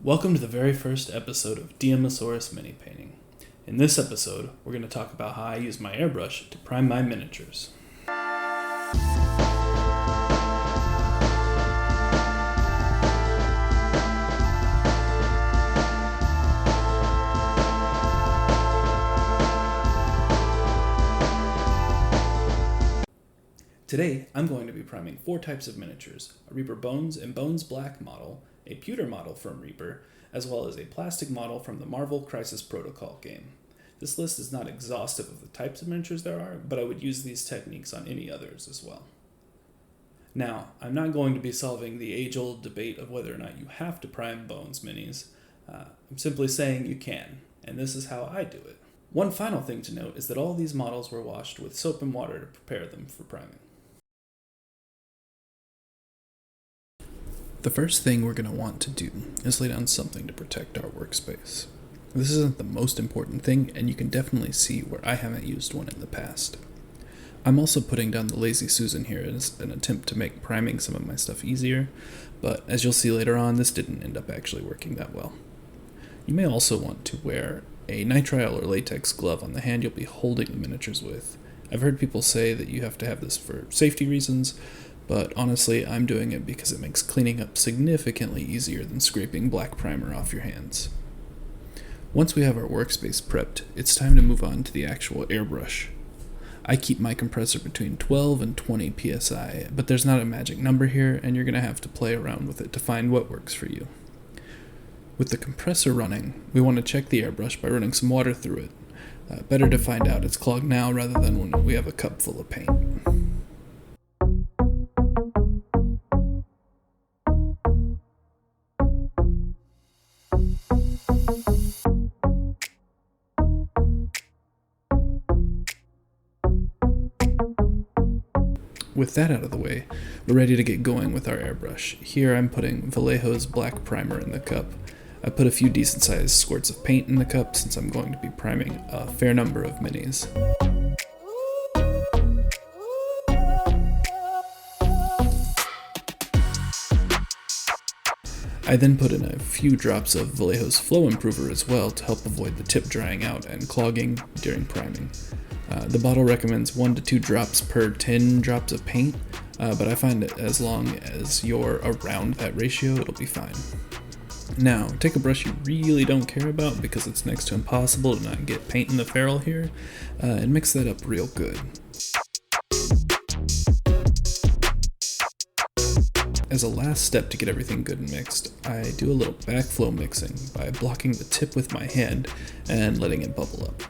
Welcome to the very first episode of Diamosaurus Mini Painting. In this episode, we're going to talk about how I use my airbrush to prime my miniatures. Today, I'm going to be priming 4 types of miniatures: a Reaper Bones and Bones Black model, a pewter model from Reaper, as well as a plastic model from the Marvel Crisis Protocol game. This list is not exhaustive of the types of miniatures there are, but I would use these techniques on any others as well. Now, I'm not going to be solving the age-old debate of whether or not you have to prime Bones minis. I'm simply saying you can, and this is how I do it. One final thing to note is that all these models were washed with soap and water to prepare them for priming. The first thing we're going to want to do is lay down something to protect our workspace. This isn't the most important thing, and you can definitely see where I haven't used one in the past. I'm also putting down the Lazy Susan here as an attempt to make priming some of my stuff easier, but as you'll see later on, this didn't end up actually working that well. You may also want to wear a nitrile or latex glove on the hand you'll be holding the miniatures with. I've heard people say that you have to have this for safety reasons, but honestly, I'm doing it because it makes cleaning up significantly easier than scraping black primer off your hands. Once we have our workspace prepped, it's time to move on to the actual airbrush. I keep my compressor between 12 and 20 psi, but there's not a magic number here, and you're going to have to play around with it to find what works for you. With the compressor running, we want to check the airbrush by running some water through it. Better to find out it's clogged now rather than when we have a cup full of paint. With that out of the way, we're ready to get going with our airbrush. Here I'm putting Vallejo's black primer in the cup. I put a few decent sized squirts of paint in the cup since I'm going to be priming a fair number of minis. I then put in a few drops of Vallejo's Flow Improver as well to help avoid the tip drying out and clogging during priming. The bottle recommends 1 to 2 drops per 10 drops of paint, but I find that as long as you're around that ratio, it'll be fine. Now, take a brush you really don't care about because it's next to impossible to not get paint in the ferrule here, and mix that up real good. As a last step to get everything good and mixed, I do a little backflow mixing by blocking the tip with my hand and letting it bubble up.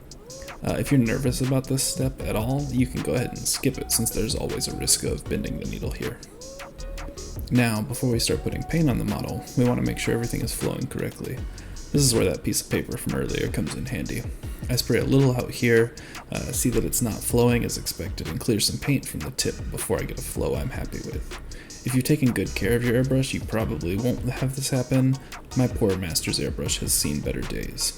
If you're nervous about this step at all, you can go ahead and skip it since there's always a risk of bending the needle here. Now, before we start putting paint on the model, we want to make sure everything is flowing correctly. This is where that piece of paper from earlier comes in handy. I spray a little out here, see that it's not flowing as expected, and clear some paint from the tip before I get a flow I'm happy with. If you've taken good care of your airbrush, you probably won't have this happen. My poor master's airbrush has seen better days.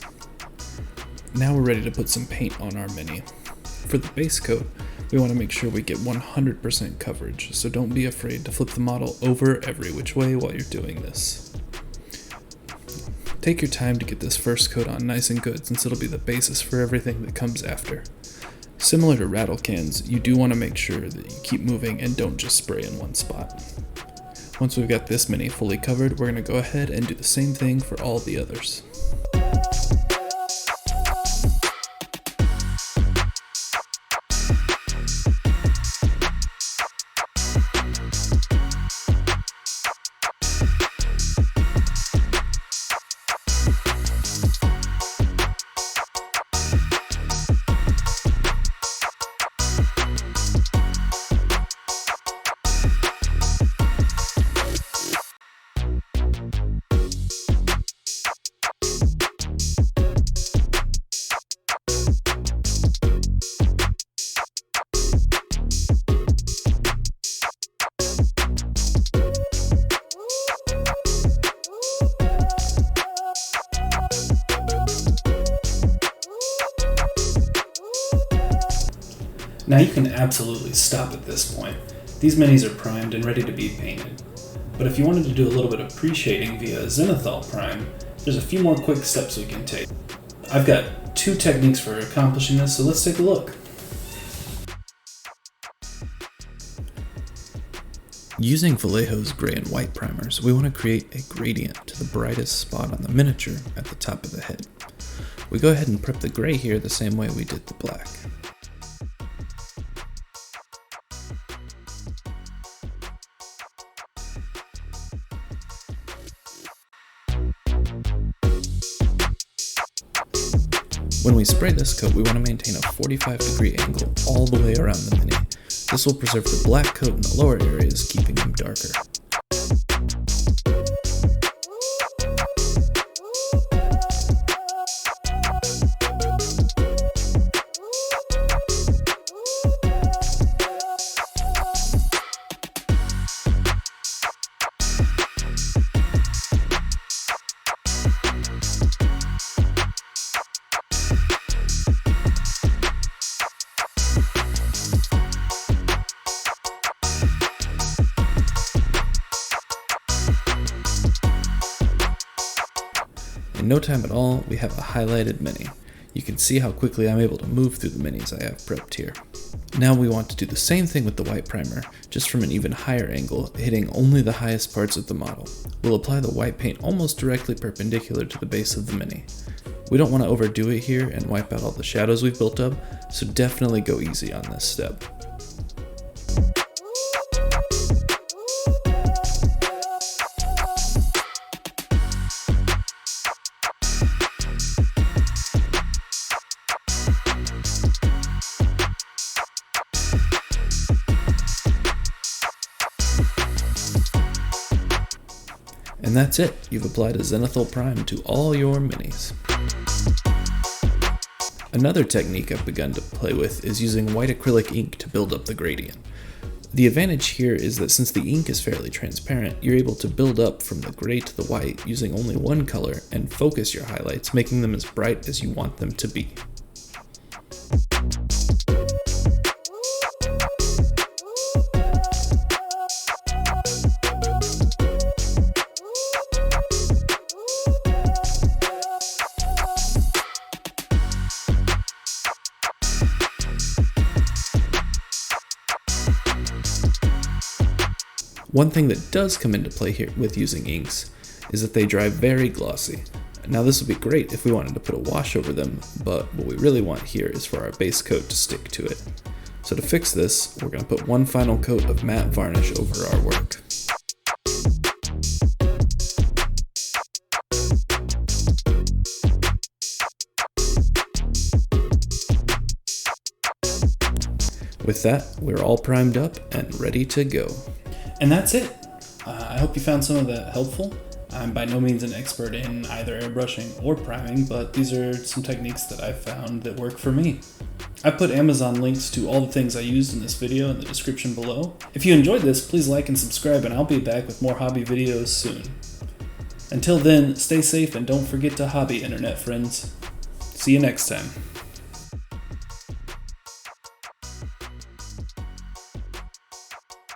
Now we're ready to put some paint on our mini. For the base coat, we want to make sure we get 100% coverage, so don't be afraid to flip the model over every which way while you're doing this. Take your time to get this first coat on nice and good since it'll be the basis for everything that comes after. Similar to rattle cans, you do want to make sure that you keep moving and don't just spray in one spot. Once we've got this mini fully covered, we're going to go ahead and do the same thing for all the others. Now you can absolutely stop at this point. These minis are primed and ready to be painted. But if you wanted to do a little bit of pre-shading via Zenithal Frame, There's a few more quick steps we can take. I've got 2 techniques for accomplishing this, so let's take a look. Using Vallejo's gray and white primers, we want to create a gradient to the brightest spot on the miniature at the top of the head. We go ahead and prep the gray here the same way we did the black. When we spray this coat, we want to maintain a 45-degree angle all the way around the mini. This will preserve the black coat in the lower areas, keeping them darker. In no time at all, we have a highlighted mini. You can see how quickly I'm able to move through the minis I have prepped here. Now we want to do the same thing with the white primer, just from an even higher angle, hitting only the highest parts of the model. We'll apply the white paint almost directly perpendicular to the base of the mini. We don't want to overdo it here and wipe out all the shadows we've built up, so definitely go easy on this step. And that's it, you've applied a Zenithal Prime to all your minis. Another technique I've begun to play with is using white acrylic ink to build up the gradient. The advantage here is that since the ink is fairly transparent, you're able to build up from the gray to the white using only one color and focus your highlights, making them as bright as you want them to be. One thing that does come into play here with using inks is that they dry very glossy. Now this would be great if we wanted to put a wash over them, but what we really want here is for our base coat to stick to it. So to fix this, we're going to put one final coat of matte varnish over our work. With that, we're all primed up and ready to go. And that's it. I hope you found some of that helpful. I'm by no means an expert in either airbrushing or priming, but these are some techniques that I've found that work for me. I put Amazon links to all the things I used in this video in the description below. If you enjoyed this, please like and subscribe, and I'll be back with more hobby videos soon. Until then, stay safe and don't forget to hobby, internet friends. See you next time.